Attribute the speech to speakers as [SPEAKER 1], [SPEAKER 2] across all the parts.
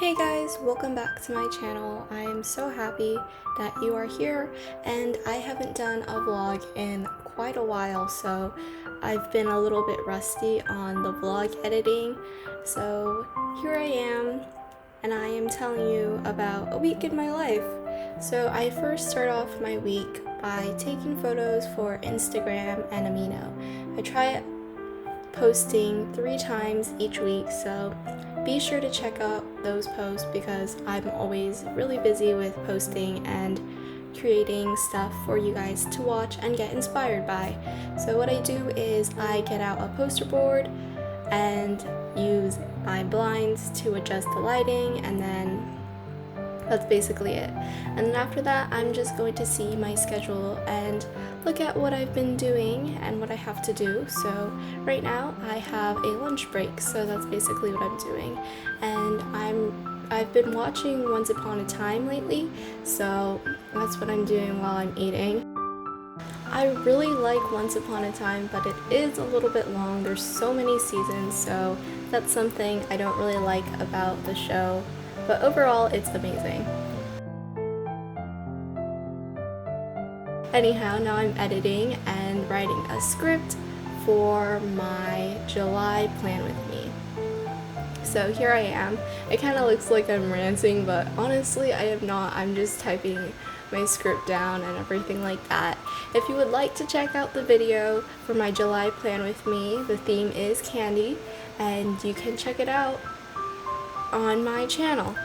[SPEAKER 1] Hey guys, welcome back to my channel. I am so happy that you are here, and I haven't done a vlog in quite a while, so I've been a little bit rusty on the vlog editing. So here I am, and I am telling you about a week in my life. So I first start off my week by taking photos for Instagram and Amino. I try posting 3 times each week, so be sure to check out those posts because I'm always really busy with posting and creating stuff for you guys to watch and get inspired by. So what I do is I get out a poster board and use my blinds to adjust the lighting, and then that's basically it. And then after that, I'm just going to see my schedule and look at what I've been doing and what I have to do. So right now I have a lunch break, so that's basically what I'm doing. And I've been watching Once Upon a Time lately, so that's what I'm doing while I'm eating. I really like Once Upon a Time, but it is a little bit long. There's so many seasons, so that's something I don't really like about the show. But overall, it's amazing. Anyhow, now I'm editing and writing a script for my July plan with me. So here I am. It kind of looks like I'm ranting, but honestly I am not. I'm just typing my script down and everything like that. If you would like to check out the video for my July plan with me, the theme is candy, and you can check it out on my channel.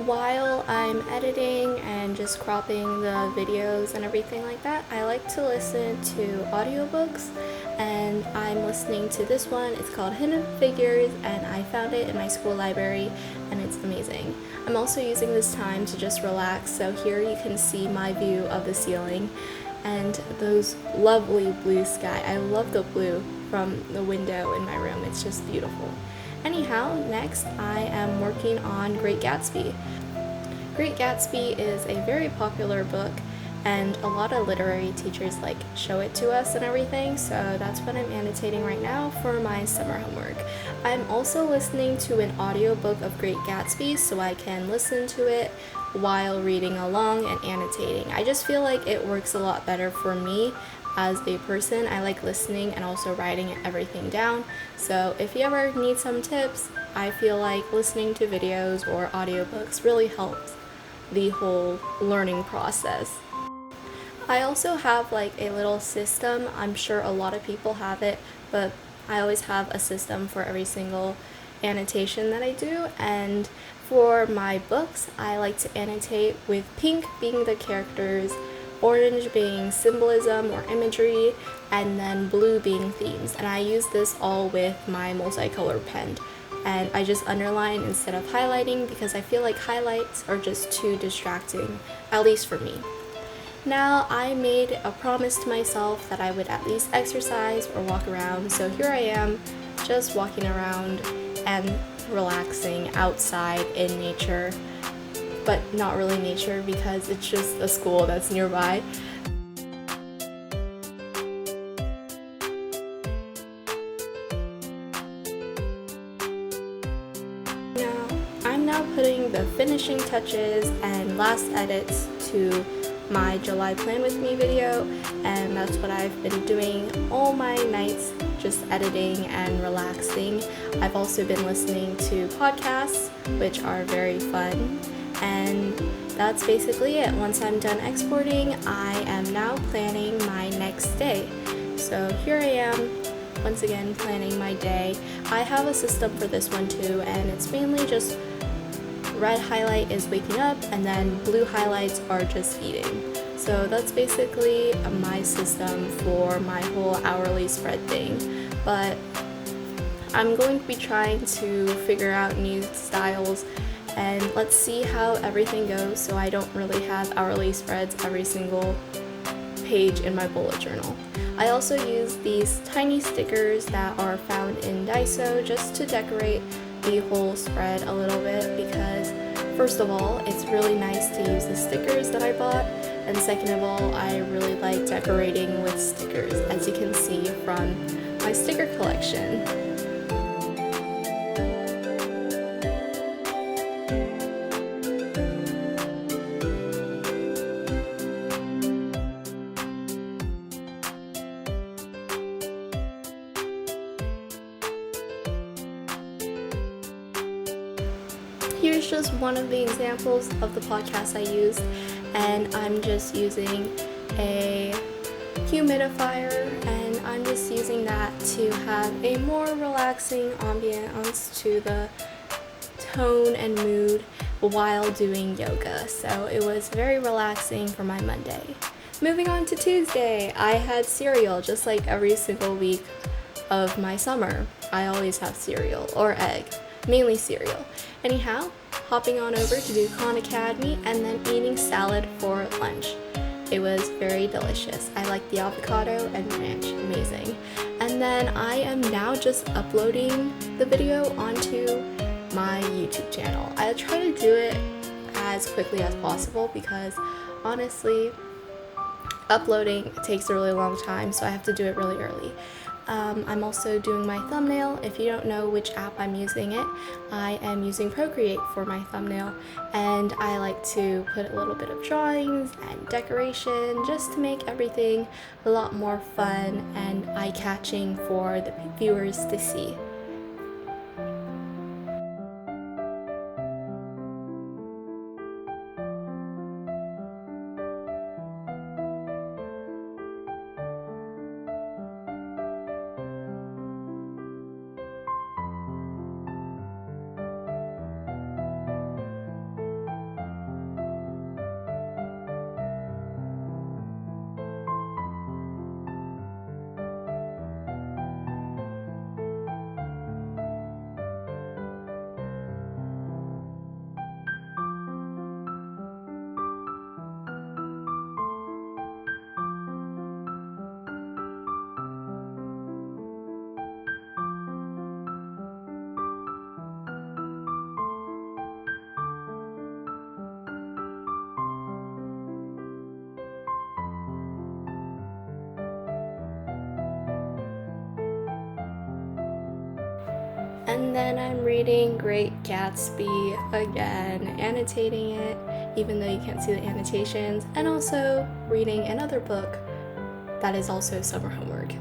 [SPEAKER 1] While I'm editing and just cropping the videos and everything like that, I like to listen to audiobooks, and I'm listening to this one. It's called Hidden Figures, and I found it in my school library, and it's amazing. I'm also using this time to just relax, so here you can see my view of the ceiling and those lovely blue sky. I love the blue from the window in my room. It's just beautiful. Anyhow, next I am working on Great Gatsby. Great Gatsby is a very popular book, and a lot of literary teachers show it to us and everything, so that's what I'm annotating right now for my summer homework. I'm also listening to an audiobook of Great Gatsby so I can listen to it while reading along and annotating. I just feel like it works a lot better for me as a person. I like listening and also writing everything down. So if you ever need some tips, I feel like listening to videos or audiobooks really helps the whole learning process. I also have a little system. I'm sure a lot of people have it, but I always have a system for every single annotation that I do. And for my books, I like to annotate with pink being the characters, orange being symbolism or imagery, and then blue being themes. And I use this all with my multicolor pen. And I just underline instead of highlighting because I feel like highlights are just too distracting, at least for me. Now, I made a promise to myself that I would at least exercise or walk around. So here I am, just walking around and relaxing outside in nature. But not really nature because it's just a school that's nearby. I'm now putting the finishing touches and last edits to my July Plan With Me video, and that's what I've been doing all my nights, just editing and relaxing. I've also been listening to podcasts, which are very fun. And that's basically it. Once I'm done exporting, I am now planning my next day. So here I am, once again planning my day. I have a system for this one too, and it's mainly just red highlight is waking up, and then blue highlights are just eating. So that's basically my system for my whole hourly spread thing. But I'm going to be trying to figure out new styles, and let's see how everything goes so I don't really have hourly spreads every single page in my bullet journal. I also use these tiny stickers that are found in Daiso just to decorate the whole spread a little bit, because first of all, it's really nice to use the stickers that I bought, and second of all, I really like decorating with stickers, as you can see from my sticker collection. Here's just one of the examples of the podcast I used, and I'm just using a humidifier, and I'm just using that to have a more relaxing ambiance to the tone and mood while doing yoga. So it was very relaxing for my Monday. Moving on to Tuesday, I had cereal just like every single week of my summer. I always have cereal or egg. Mainly cereal. Anyhow, hopping on over to do Khan Academy and then eating salad for lunch. It was very delicious. I like the avocado and ranch, amazing. And then I am now just uploading the video onto my YouTube channel. I try to do it as quickly as possible because honestly, uploading takes a really long time, so I have to do it really early. I'm also doing my thumbnail. If you don't know which app I'm using it, I am using Procreate for my thumbnail, and I like to put a little bit of drawings and decoration just to make everything a lot more fun and eye-catching for the viewers to see. And then I'm reading Great Gatsby again, annotating it, even though you can't see the annotations, and also reading another book that is also summer homework.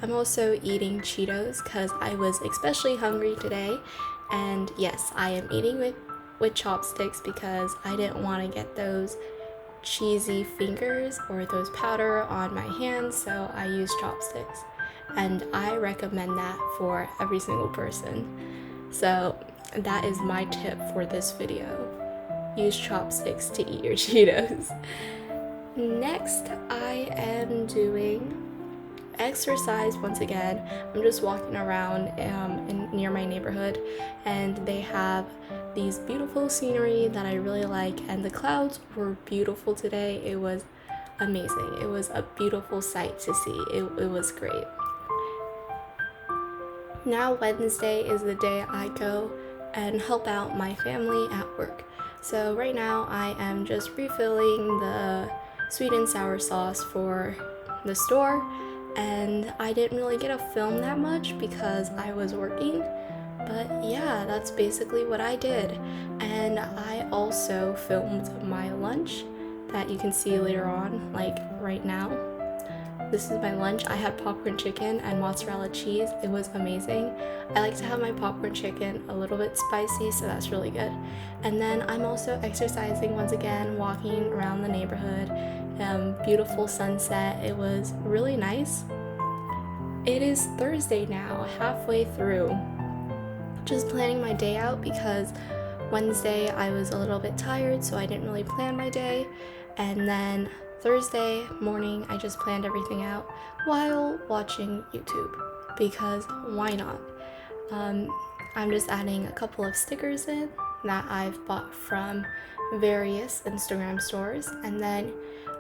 [SPEAKER 1] I'm also eating Cheetos because I was especially hungry today, and yes, I am eating with chopsticks because I didn't want to get those cheesy fingers or those powder on my hands, so I use chopsticks. And I recommend that for every single person. So that is my tip for this video. Use chopsticks to eat your Cheetos. Next, I am doing exercise once again. I'm just walking around near my neighborhood, and they have these beautiful scenery that I really like, and the clouds were beautiful today. It was amazing. It was a beautiful sight to see. It was great. Now Wednesday is the day I go and help out my family at work. So right now I am just refilling the sweet and sour sauce for the store, and I didn't really get to film that much because I was working, but yeah, that's basically what I did. And I also filmed my lunch that you can see later on, like right now. This is my lunch. I had popcorn chicken and mozzarella cheese. It was amazing. I like to have my popcorn chicken a little bit spicy, so that's really good. And then I'm also exercising once again, walking around the neighborhood. Beautiful sunset. It was really nice. It is Thursday now, halfway through. Just planning my day out because Wednesday I was a little bit tired, so I didn't really plan my day. And then Thursday morning I just planned everything out while watching YouTube, because why not? I'm just adding a couple of stickers in that I've bought from various Instagram stores, and then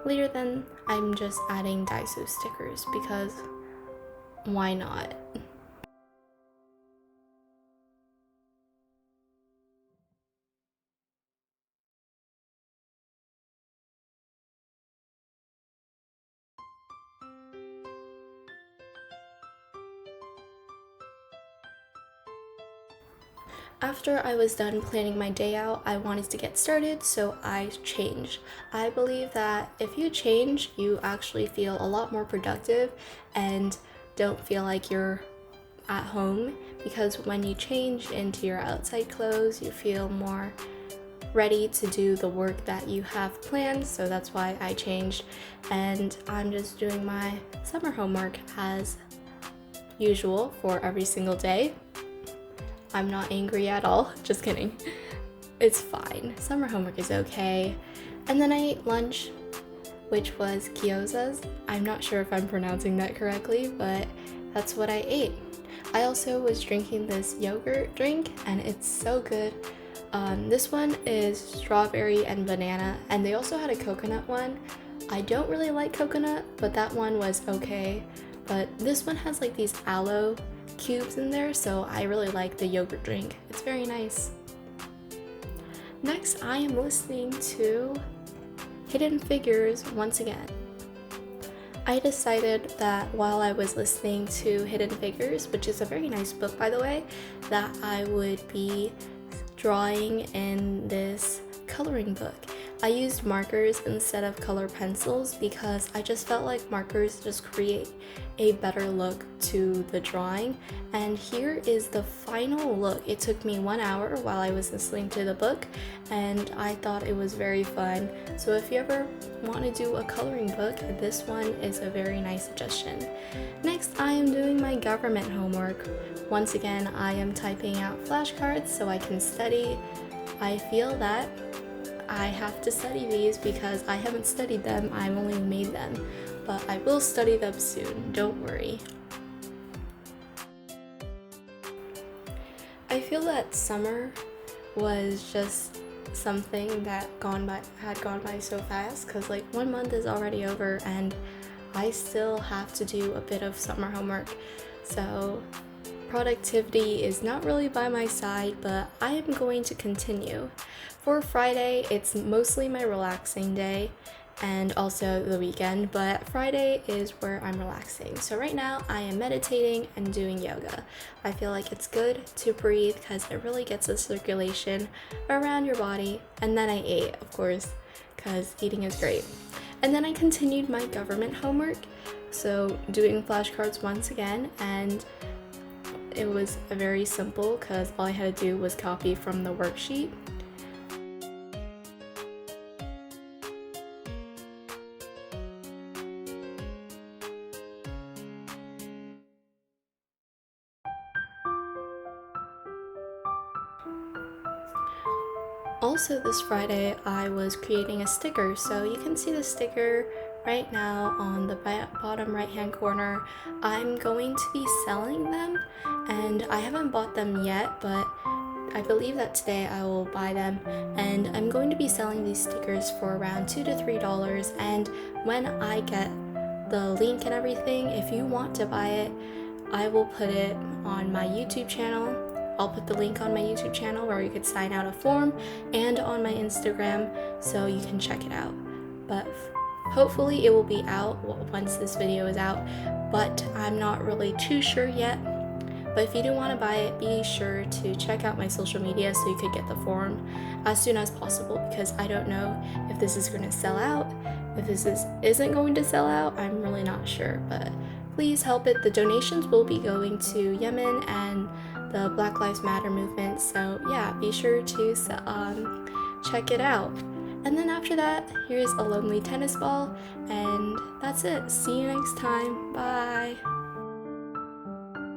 [SPEAKER 1] later then I'm just adding Daiso stickers because why not? After I was done planning my day out, I wanted to get started, so I changed. I believe that if you change, you actually feel a lot more productive and don't feel like you're at home, because when you change into your outside clothes, you feel more ready to do the work that you have planned. So that's why I changed, and I'm just doing my summer homework as usual for every single day. I'm not angry at all, just kidding. It's fine. Summer homework is okay. And then I ate lunch, which was gyozas. I'm not sure if I'm pronouncing that correctly, but that's what I ate. I also was drinking this yogurt drink, and it's so good. This one is strawberry and banana, and they also had a coconut one. I don't really like coconut, but that one was okay. But this one has like these aloe cubes in there, so I really like the yogurt drink. It's very nice. Next, I am listening to Hidden Figures once again. I decided that while I was listening to Hidden Figures, which is a very nice book by the way, that I would be drawing in this coloring book. I used markers instead of color pencils because I just felt like markers just create a better look to the drawing. And here is the final look. It took me 1 hour while I was listening to the book, and I thought it was very fun. So if you ever want to do a coloring book, this one is a very nice suggestion. Next, I am doing my government homework. Once again, I am typing out flashcards so I can study. I feel that I have to study these because I haven't studied them, I've only made them, but I will study them soon, don't worry. I feel that summer was just something that had gone by so fast, because like 1 month is already over and I still have to do a bit of summer homework. So productivity is not really by my side, but I am going to continue. For Friday, it's mostly my relaxing day and also the weekend, but Friday is where I'm relaxing. So right now I am meditating and doing yoga. I feel like it's good to breathe because it really gets the circulation around your body. And then I ate, of course, because eating is great. And then I continued my government homework, so doing flashcards once again, and it was very simple because all I had to do was copy from the worksheet. Also this Friday I was creating a sticker, so you can see the sticker right now on the bottom right hand corner. I'm going to be selling them, and I haven't bought them yet, but I believe that today I will buy them, and I'm going to be selling these stickers for around $2 to $3. And when I get the link and everything, if you want to buy it, I will put it on my YouTube channel. I'll put the link on my YouTube channel where you could sign out a form, and on my Instagram, so you can check it out. But hopefully it will be out once this video is out, but I'm not really too sure yet. But if you do want to buy it, be sure to check out my social media so you could get the form as soon as possible, because I don't know if this is going to sell out. If this isn't going to sell out, I'm really not sure, but please help it. The donations will be going to Yemen and the Black Lives Matter movement, so yeah, be sure to check it out. And then after that, here's a lonely tennis ball, and that's it. See you next time. Bye.